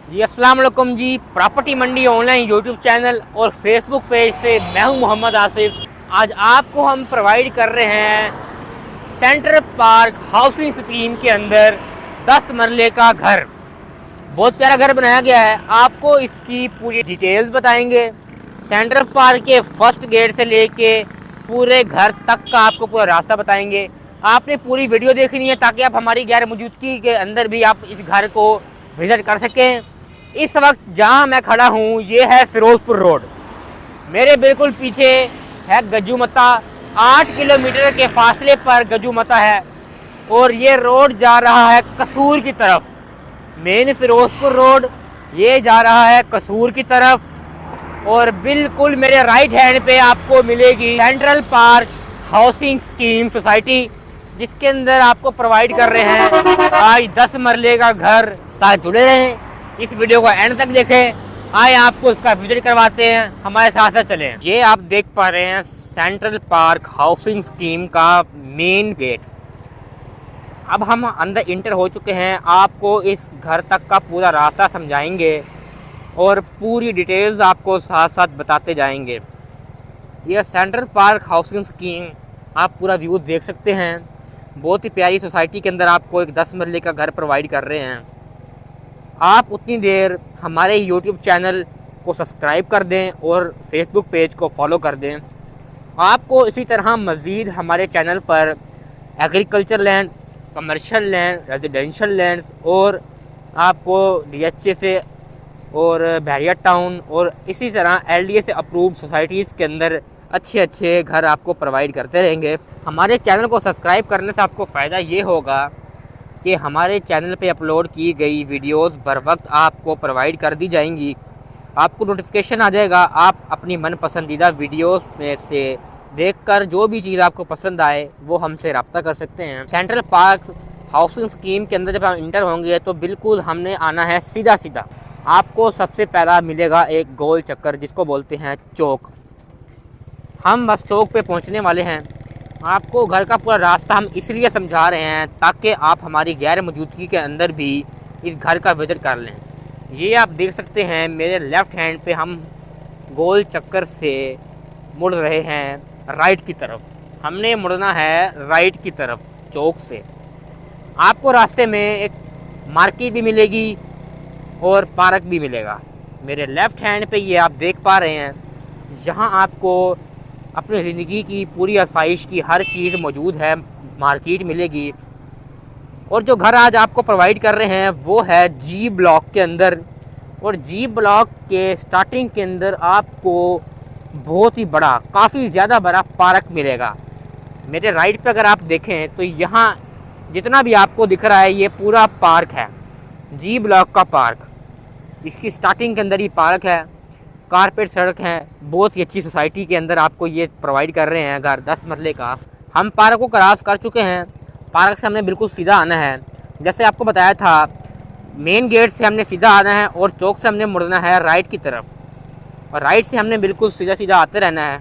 जी अस्सलाम वालेकुम जी। प्रॉपर्टी मंडी online YouTube channel और फेसबुक पेज से मैं हूं मोहम्मद आसिफ। आज आपको हम प्रोवाइड कर रहे हैं सेंट्रल पार्क हाउसिंग स्कीम के अंदर 10 मरले का घर। बहुत प्यारा घर बनाया गया है। आपको इसकी पूरी डिटेल्स बताएंगे। सेंट्रल पार्क के फर्स्ट गेट से लेके पूरे घर तक का आपको पूरा रास्ता बताएंगे। आपने पूरी वीडियो देखनी है ताकि आप हमारी गैर मौजूदगी के अंदर भी आप इस घर को विज़िट कर सकें। इस वक्त जहां मैं खड़ा हूं ये है फिरोजपुर रोड। मेरे बिल्कुल पीछे है गजूमता। 8 किलोमीटर के फासले पर गजूमता है और ये रोड जा रहा है कसूर की तरफ। मेन फिरोजपुर रोड ये जा रहा है कसूर की तरफ और बिल्कुल मेरे राइट हैंड पे आपको मिलेगी central park housing scheme society, जिसके अंदर आपको प्रोवाइड कर रहे हैं आज 10 मरले का घर। साथ जुड़े रहें, इस वीडियो को एंड तक देखें। आए आपको इसका विजिट करवाते हैं, हमारे साथ साथ चलें। ये आप देख पा रहे हैं सेंट्रल पार्क हाउसिंग स्कीम का मेन गेट। अब हम अंदर इंटर हो चुके हैं। आपको इस घर तक का पूरा रास्ता समझाएंगे और पूरी डिटेल्स आपको साथ साथ बताते जाएंगे। यह सेंट्रल पार्क हाउसिंग स्कीम आप पूरा व्यू देख सकते हैं। बहुत ही प्यारी सोसाइटी के अंदर आपको एक 10 मरले का घर प्रोवाइड कर रहे हैं। आप उतनी देर हमारे यूट्यूब चैनल को सब्सक्राइब कर दें और फेसबुक पेज को फॉलो कर दें। आपको इसी तरह मज़ीद हमारे चैनल पर agriculture land, commercial land, residential land और आपको DHA से और बैरियर टाउन और इसी तरह LDA से अप्रूव्ड सोसाइटीज़ के अंदर अच्छे अच्छे घर आपको प्रोवाइड करते रहेंगे। हमारे चैनल को सब्सक्राइब करने से आपको फ़ायदा ये होगा कि हमारे चैनल पे अपलोड की गई वीडियोस बर वक्त आपको प्रोवाइड कर दी जाएंगी। आपको नोटिफिकेशन आ जाएगा। आप अपनी मन पसंदीदा वीडियोस में से देखकर जो भी चीज़ आपको पसंद आए वो हमसे रब्ता कर सकते हैं। सेंट्रल पार्क हाउसिंग स्कीम के अंदर जब हम इंटर होंगे तो बिल्कुल हमने आना है सीधा सीधा। आपको सबसे पहला मिलेगा एक गोल चक्कर, जिसको बोलते हैं चौक। हम बस चौक पे पहुंचने वाले हैं। आपको घर का पूरा रास्ता हम इसलिए समझा रहे हैं ताकि आप हमारी गैर मौजूदगी के अंदर भी इस घर का विजिट कर लें। ये आप देख सकते हैं मेरे लेफ़्ट हैंड पे हम गोल चक्कर से मुड़ रहे हैं राइट की तरफ। हमने मुड़ना है राइट की तरफ चौक से। आपको रास्ते में एक मार्केट भी मिलेगी और पार्क भी मिलेगा। मेरे लेफ़्ट हैंड पे ये आप देख पा रहे हैं, यहाँ आपको अपनी ज़िंदगी की पूरी आसाइश की हर चीज़ मौजूद है। मार्केट मिलेगी और जो घर आज आपको प्रोवाइड कर रहे हैं वो है G ब्लॉक के अंदर। और G ब्लॉक के स्टार्टिंग के अंदर आपको बहुत ही बड़ा, काफ़ी ज़्यादा बड़ा पार्क मिलेगा। मेरे राइट पे अगर आप देखें तो यहाँ जितना भी आपको दिख रहा है ये पूरा पार्क है, G ब्लॉक का पार्क। इसकी स्टार्टिंग के अंदर ही पार्क है, कारपेट सड़क है। बहुत ही अच्छी सोसाइटी के अंदर आपको ये प्रोवाइड कर रहे हैं घर 10 मरले का। हम पार्क को क्रॉस कर चुके हैं। पार्क से हमने बिल्कुल सीधा आना है। जैसे आपको बताया था, मेन गेट से हमने सीधा आना है और चौक से हमने मुड़ना है राइट की तरफ और राइट से हमने बिल्कुल सीधा सीधा आते रहना है।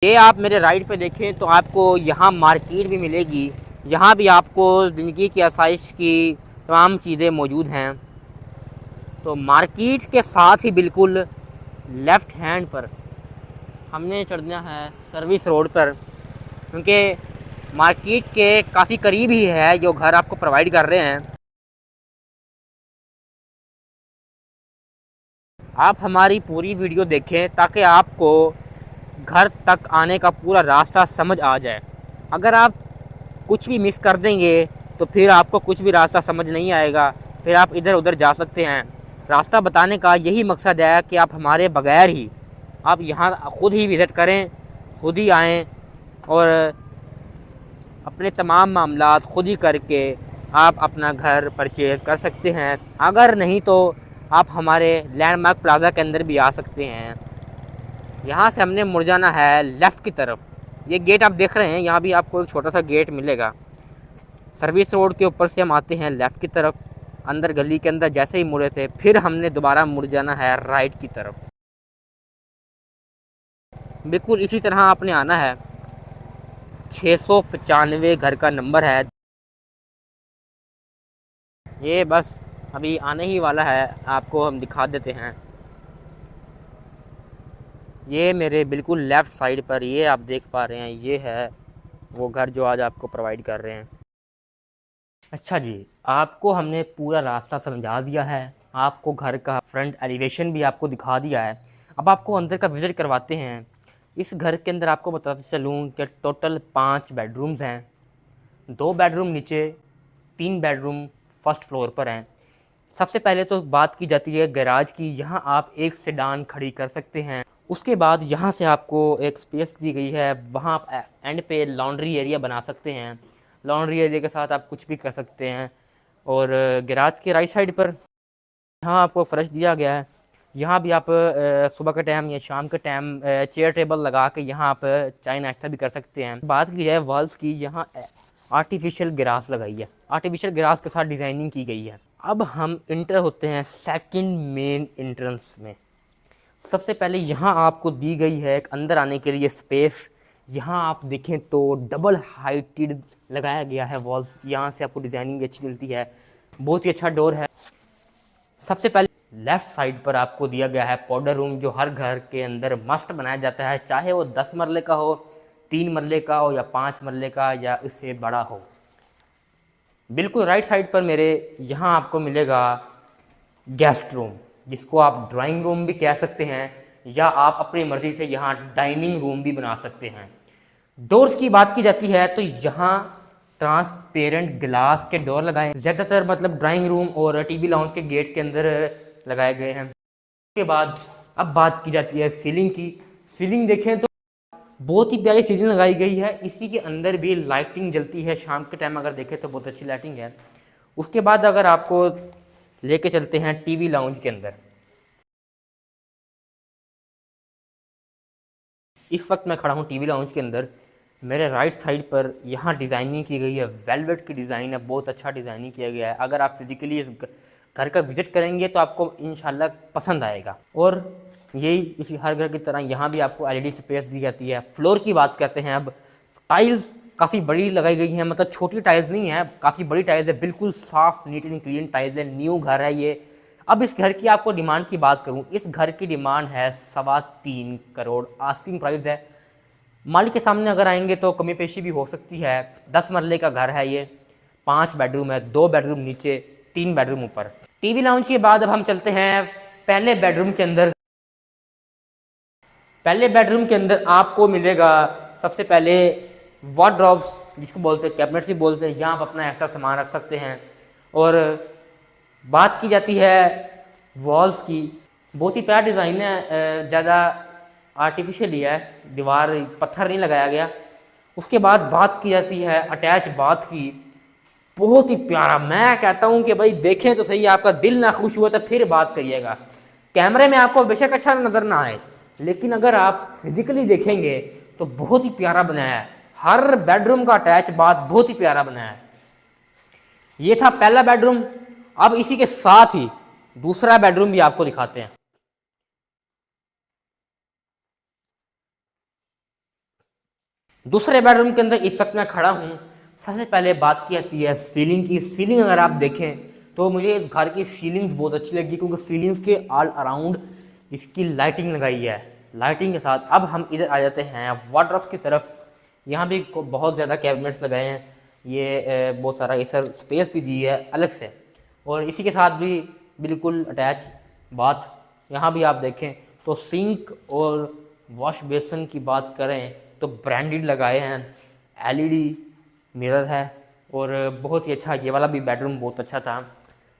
ये आप मेरे राइट पे देखें तो आपको यहाँ मार्केट भी मिलेगी। यहाँ भी आपको ज़िंदगी की आसाइश की तमाम चीज़ें मौजूद हैं। तो मार्केट के साथ ही बिल्कुल लेफ़्ट हैंड पर हमने चढ़ना है सर्विस रोड पर, क्योंकि मार्केट के काफ़ी करीब ही है जो घर आपको प्रोवाइड कर रहे हैं। आप हमारी पूरी वीडियो देखें ताकि आपको घर तक आने का पूरा रास्ता समझ आ जाए। अगर आप कुछ भी मिस कर देंगे तो फिर आपको कुछ भी रास्ता समझ नहीं आएगा, फिर आप इधर उधर जा सकते हैं। रास्ता बताने का यही मकसद है कि आप हमारे बगैर ही आप यहाँ ख़ुद ही विज़िट करें, ख़ुद ही आएँ और अपने तमाम मामलात ख़ुद ही करके आप अपना घर परचेज़ कर सकते हैं। अगर नहीं तो आप हमारे लैंडमार्क प्लाज़ा के अंदर भी आ सकते हैं। यहाँ से हमने मुड़ जाना है लेफ़्ट की तरफ। ये गेट आप देख रहे हैं, यहाँ भी आपको एक छोटा सा गेट मिलेगा। सर्विस रोड के ऊपर से हम आते हैं लेफ़्ट की तरफ। अंदर गली के अंदर जैसे ही मुड़े थे फिर हमने दोबारा मुड़ जाना है राइट की तरफ। बिल्कुल इसी तरह आपने आना है। 695 घर का नंबर है। ये बस अभी आने ही वाला है, आपको हम दिखा देते हैं। ये मेरे बिल्कुल लेफ़्ट साइड पर ये आप देख पा रहे हैं, ये है वो घर जो आज आपको प्रोवाइड कर रहे हैं। अच्छा जी, आपको हमने पूरा रास्ता समझा दिया है, आपको घर का फ्रंट एलिवेशन भी आपको दिखा दिया है। अब आपको अंदर का विज़िट करवाते हैं। इस घर के अंदर आपको बताते चलूँ कि टोटल 5 बेडरूम्स हैं, 2 बेडरूम नीचे, 3 बेडरूम फर्स्ट फ्लोर पर हैं। सबसे पहले तो बात की जाती है गैराज की, यहाँ आप एक सेडान खड़ी कर सकते हैं। उसके बाद यहाँ से आपको एक स्पेस दी गई है, वहाँ आप एंड पे लॉन्ड्री एरिया बना सकते हैं। लॉन्ड्री एरिया के साथ आप कुछ भी कर सकते हैं। और गैराज के राइट साइड पर यहाँ आपको फ़र्श दिया गया है। यहाँ भी आप सुबह के टाइम या शाम के टाइम चेयर टेबल लगा के यहाँ आप चाय नाश्ता भी कर सकते हैं। बात की जाए वॉल्स की, यहाँ आर्टिफिशियल ग्रास लगाई है, आर्टिफिशियल ग्रास के साथ डिज़ाइनिंग की गई है। अब हम इंटर होते हैं सेकंड मेन एंट्रेंस में। सबसे पहले यहाँ आपको दी गई है एक अंदर आने के लिए स्पेस। यहाँ आप देखें तो डबल हाइटेड लगाया गया है वॉल्स, यहाँ से आपको डिज़ाइनिंग भी अच्छी मिलती है, बहुत ही अच्छा डोर है। सबसे पहले लेफ़्ट साइड पर आपको दिया गया है पाउडर रूम, जो हर घर के अंदर मस्ट बनाया जाता है, चाहे वो 10 मरले का हो, 3 मरले का हो या 5 मरले का या इससे बड़ा हो। बिल्कुल राइट साइड पर मेरे यहाँ आपको मिलेगा गेस्ट रूम, जिसको आप ड्राइंग रूम भी कह सकते हैं या आप अपनी मर्ज़ी से यहाँ डाइनिंग रूम भी बना सकते हैं। डोर्स की बात की जाती है तो यहाँ ट्रांसपेरेंट ग्लास के डोर लगाए हैं, ज़्यादातर मतलब ड्राइंग रूम और टीवी लाउंज के गेट के अंदर लगाए गए हैं। उसके बाद अब बात की जाती है सीलिंग की। सीलिंग देखें तो बहुत ही प्यारी सीलिंग लगाई गई है, इसी के अंदर भी लाइटिंग जलती है, शाम के टाइम अगर देखें तो बहुत अच्छी लाइटिंग है। उसके बाद अगर आपको लेके चलते हैं टीवी लाउंज के अंदर। इस वक्त मैं खड़ा हूँ टीवी लाउंज के अंदर। मेरे राइट साइड पर यहाँ डिज़ाइनिंग की गई है, वेलवेट की डिज़ाइन है, बहुत अच्छा डिज़ाइनिंग किया गया है। अगर आप फिज़िकली इस घर का विज़िट करेंगे तो आपको इंशाल्लाह पसंद आएगा। और यही इसी हर घर की तरह यहाँ भी आपको एलईडी स्पेस दी जाती है। फ्लोर की बात करते हैं अब। टाइल्स काफ़ी बड़ी लगाई गई हैं, मतलब छोटी टाइल्स नहीं है, काफ़ी बड़ी टाइल्स है, बिल्कुल साफ़ नीट एंड क्लीन टाइल्स है, न्यू घर है ये। अब इस घर की आपको डिमांड की बात करूं, इस घर की डिमांड है 3.25 करोड़, आस्किंग प्राइस है। मालिक के सामने अगर आएंगे तो कमी पेशी भी हो सकती है। 10 मरले का घर है ये, 5 बेडरूम है, 2 बेडरूम नीचे, 3 बेडरूम ऊपर। टीवी लाउंज के बाद अब हम चलते हैं पहले बेडरूम के अंदर। पहले बेडरूम के अंदर आपको मिलेगा सबसे पहले वार्डरोब्स, जिसको बोलते हैं कैबिनेट्स भी बोलते हैं, यहाँ आप अपना ऐसा सामान रख सकते हैं। और बात की जाती है वॉल्स की, बहुत ही प्यारा डिज़ाइन है, ज़्यादा आर्टिफिशियल ही है, दीवार पत्थर नहीं लगाया गया। उसके बाद बात की जाती है अटैच बाथ की, बहुत ही प्यारा। मैं कहता हूँ कि भाई देखें तो सही, आपका दिल ना खुश हुआ तो फिर बात करिएगा। कैमरे में आपको बेशक अच्छा नज़र ना आए, लेकिन अगर आप फिजिकली देखेंगे तो बहुत ही प्यारा बनाया है। हर बेडरूम का अटैच बाथ बहुत ही प्यारा बनाया है। ये था पहला बेडरूम। अब इसी के साथ ही दूसरा बेडरूम भी आपको दिखाते हैं। दूसरे बेडरूम के अंदर इस वक्त मैं खड़ा हूँ। सबसे पहले बात की जाती है सीलिंग की। सीलिंग अगर आप देखें तो मुझे इस घर की सीलिंग्स बहुत अच्छी लगी, क्योंकि सीलिंग्स के ऑल अराउंड इसकी लाइटिंग लगाई है। लाइटिंग के साथ अब हम इधर आ जाते हैं वार्डरोब्स की तरफ। यहाँ भी बहुत ज़्यादा कैबिनेट्स लगाए हैं, ये बहुत सारा इधर स्पेस भी दी है अलग से। और इसी के साथ भी बिल्कुल अटैच बाथ। यहाँ भी आप देखें तो सिंक और वॉश बेसन की बात करें तो ब्रांडेड लगाए हैं, एलईडी मिरर है, और बहुत ही अच्छा। ये वाला भी बेडरूम बहुत अच्छा था।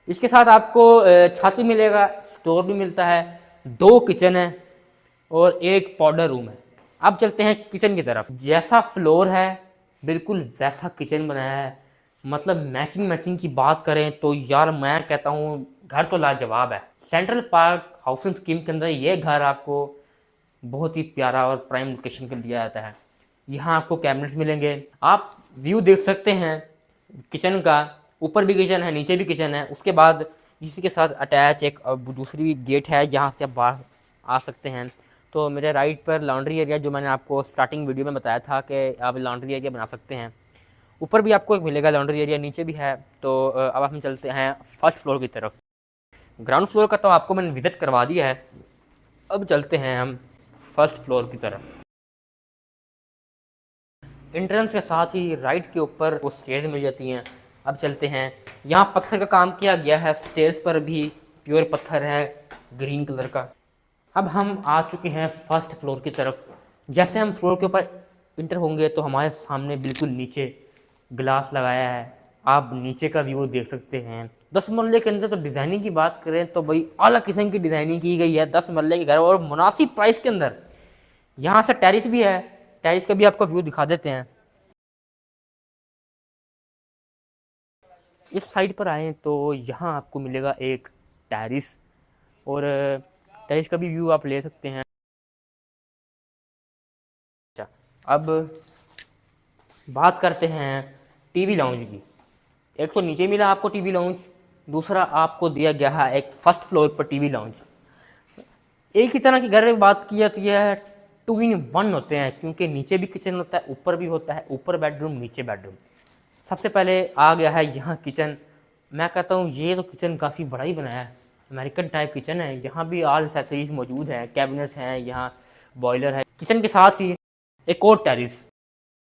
इसके साथ आपको छत भी मिलेगा, स्टोर भी मिलता है, 2 किचन है और 1 पाउडर रूम है। अब चलते हैं किचन की तरफ। जैसा फ्लोर है बिल्कुल वैसा किचन बनाया है। मतलब मैचिंग की बात करें तो यार मैं कहता हूँ घर तो लाजवाब है। सेंट्रल पार्क हाउसिंग स्कीम के अंदर ये घर आपको बहुत ही प्यारा और प्राइम लोकेशन पर दिया जाता है। यहाँ आपको कैबिनेट्स मिलेंगे, आप व्यू देख सकते हैं किचन का, ऊपर भी किचन है, नीचे भी किचन है। उसके बाद इसी के साथ अटैच एक दूसरी गेट है, जहाँ से आप बाहर आ सकते हैं। तो मेरे राइट पर लॉन्ड्री एरिया, जो मैंने आपको स्टार्टिंग वीडियो में बताया था कि आप लॉन्ड्री एरिया बना सकते हैं। ऊपर भी आपको एक मिलेगा लॉन्ड्री एरिया, नीचे भी है। तो अब हम चलते हैं फर्स्ट फ्लोर की तरफ। ग्राउंड फ्लोर का तो आपको मैंने विजिट करवा दिया है, अब चलते हैं हम फर्स्ट फ्लोर की तरफ। एंट्रेंस के साथ ही राइट के ऊपर वो स्टेयर्स मिल जाती हैं। अब चलते हैं, यहाँ पत्थर का काम किया गया है, स्टेयर्स पर भी प्योर पत्थर है ग्रीन कलर का। अब हम आ चुके हैं फर्स्ट फ्लोर की तरफ। जैसे हम फ्लोर के ऊपर इंटर होंगे तो हमारे सामने बिल्कुल नीचे ग्लास लगाया है, आप नीचे का व्यू देख सकते हैं। 10 मरले के अंदर तो डिज़ाइनिंग की बात करें तो भाई अलग किस्म की डिज़ाइनिंग की गई है 10 मरले के घर, और मुनासिब प्राइस के अंदर। यहाँ से टेरिस भी है, टेरिस का भी आपको व्यू दिखा देते हैं। इस साइड पर आएँ तो यहाँ आपको मिलेगा एक टेरिस, और टेरिस का भी व्यू आप ले सकते हैं। अच्छा, अब बात करते हैं टीवी लाउंज की। एक तो नीचे मिला आपको टीवी लाउंज, दूसरा आपको दिया गया है एक फर्स्ट फ्लोर पर टीवी लाउंज। एक ही तरह की घर में बात की जाती है, 2 in 1 होते हैं, क्योंकि नीचे भी किचन होता है, ऊपर भी होता है, ऊपर बेडरूम नीचे बेडरूम। सबसे पहले आ गया है यहाँ किचन। मैं कहता हूँ ये तो किचन काफ़ी बड़ा ही बनाया है, अमेरिकन टाइप किचन है। यहाँ भी ऑल एक्सेसरीज मौजूद हैं, कैबिनेट्स हैं, यहाँ बॉयलर है। किचन के साथ ही एक और टेरिस,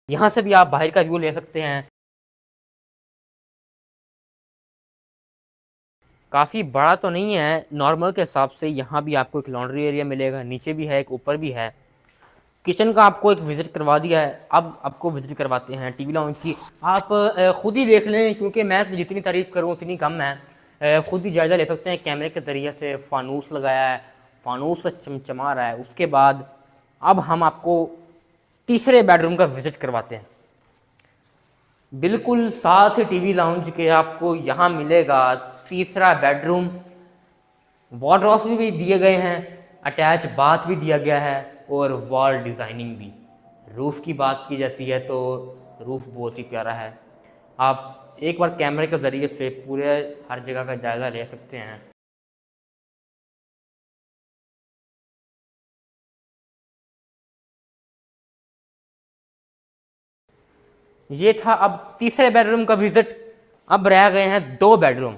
यहाँ से भी आप बाहर का व्यू ले सकते हैं। काफ़ी बड़ा तो नहीं है, नॉर्मल के हिसाब से। यहाँ भी आपको एक लॉन्ड्री एरिया मिलेगा, नीचे भी है, एक ऊपर भी है। किचन का आपको एक विज़िट करवा दिया है, अब आपको विज़िट करवाते हैं टीवी लाउंज की। आप ख़ुद ही देख लें, क्योंकि मैं तो जितनी तारीफ़ करूँ उतनी कम है। ख़ुद ही जायज़ा ले सकते हैं। कैमरे के ज़रिए से फानूस लगाया है, फानूस से चमचमा रहा है। उसके बाद अब हम आपको तीसरे बेडरूम का विज़िट करवाते हैं। बिल्कुल साथ ही टीवी लाउंज के आपको यहाँ मिलेगा तीसरा बेडरूम। वॉर्डरोब्स भी दिए गए हैं, अटैच बाथ भी दिया गया है, और वॉल डिज़ाइनिंग भी। रूफ़ की बात की जाती है तो रूफ़ बहुत ही प्यारा है। आप एक बार कैमरे के ज़रिए से पूरे हर जगह का जायज़ा ले सकते हैं। ये था अब तीसरे बेडरूम का विज़िट। अब रह गए हैं 2 बेडरूम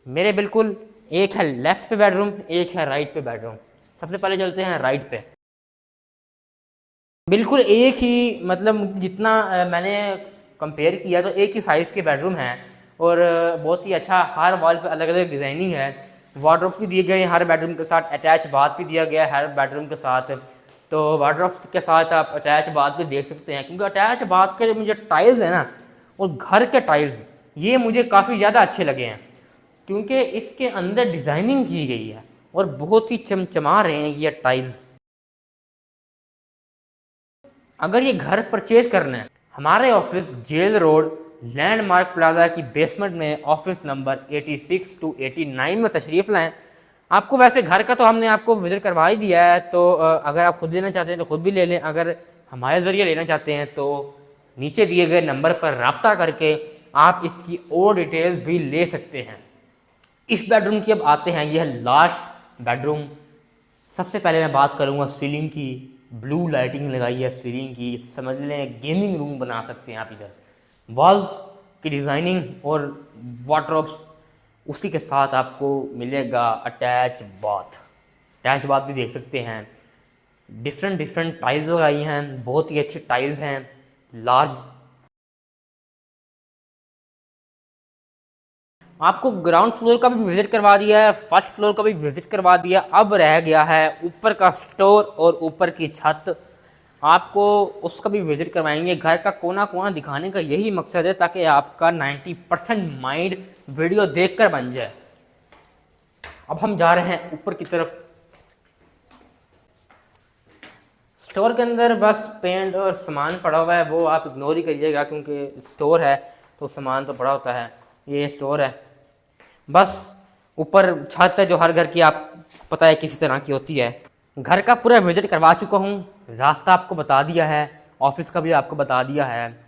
मेरे बिल्कुल। एक है लेफ़्ट पे बेडरूम, एक है राइट पे बेडरूम। सबसे पहले चलते हैं राइट पे। बिल्कुल एक ही, मतलब जितना मैंने कंपेयर किया तो एक ही साइज़ के बेडरूम हैं, और बहुत ही अच्छा। हर वॉल पे अलग अलग डिज़ाइनिंग है। वार्डरोब्स भी दिए गए हैं हर बेडरूम के साथ, अटैच बाथ भी दिया गया है हर बेडरूम के साथ। तो वार्डरोब्स के साथ आप अटैच बाथ भी देख सकते हैं, क्योंकि अटैच बाथ के जो मुझे टाइल्स हैं ना, और घर के टाइल्स, ये मुझे काफ़ी ज़्यादा अच्छे लगे हैं, क्योंकि इसके अंदर डिज़ाइनिंग की गई है और बहुत ही चमचमा रहे हैं ये टाइल्स। अगर ये घर परचेज करना है, हमारे office jail road landmark plaza की बेसमेंट में ऑफिस नंबर 86 to 89 में तशरीफ़ लाएं। आपको वैसे घर का तो हमने आपको विज़िट करवा ही दिया है, तो अगर आप खुद लेना चाहते हैं तो खुद भी ले लें। अगर हमारे ज़रिए लेना चाहते हैं तो नीचे दिए गए नंबर पर रब्ता करके आप इसकी और डिटेल्स भी ले सकते हैं। इस बेडरूम की अब आते हैं, यह लास्ट बेडरूम। सबसे पहले मैं बात करूँगा सीलिंग की। ब्लू लाइटिंग लगाई है सीलिंग की, समझ लें गेमिंग रूम बना सकते हैं आप इधर। वॉल्स की डिज़ाइनिंग और वार्डरोब्स, उसी के साथ आपको मिलेगा अटैच बाथ। अटैच बाथ भी देख सकते हैं। डिफरेंट डिफरेंट टाइल्स लगाई हैं, बहुत ही अच्छी टाइल्स हैं, लार्ज। आपको ग्राउंड फ्लोर का भी विज़िट करवा दिया है, फर्स्ट फ्लोर का भी विज़िट करवा दिया। अब रह गया है ऊपर का स्टोर और ऊपर की छत, आपको उसका भी विज़िट करवाएंगे। घर का कोना कोना दिखाने का यही मकसद है, ताकि आपका 90% माइंड वीडियो देखकर बन जाए। अब हम जा रहे हैं ऊपर की तरफ। स्टोर के अंदर बस पेंट और सामान पड़ा हुआ है, वो आप इग्नोर ही करिएगा, क्योंकि स्टोर है तो सामान तो पड़ा होता है। ये स्टोर है, बस ऊपर छत है जो हर घर की आप पता है किसी तरह की होती है। घर का पूरा विजिट करवा चुका हूँ, रास्ता आपको बता दिया है, ऑफिस का भी आपको बता दिया है।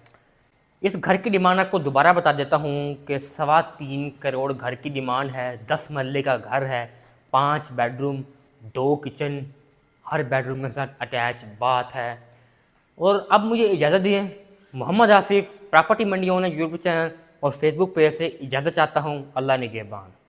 इस घर की डिमांड आपको दोबारा बता देता हूँ कि 3.25 करोड़ घर की डिमांड है। 10 मरले का घर है, 5 बेडरूम, 2 किचन, हर बेडरूम के साथ अटैच बाथ है। और अब मुझे इजाज़त दें, मोहम्मद आसिफ प्रॉपर्टी मंडी ऑनलाइन यूट्यूब चैनल और फेसबुक पेज से इजाज़त चाहता हूँ। अल्लाह निगहबान।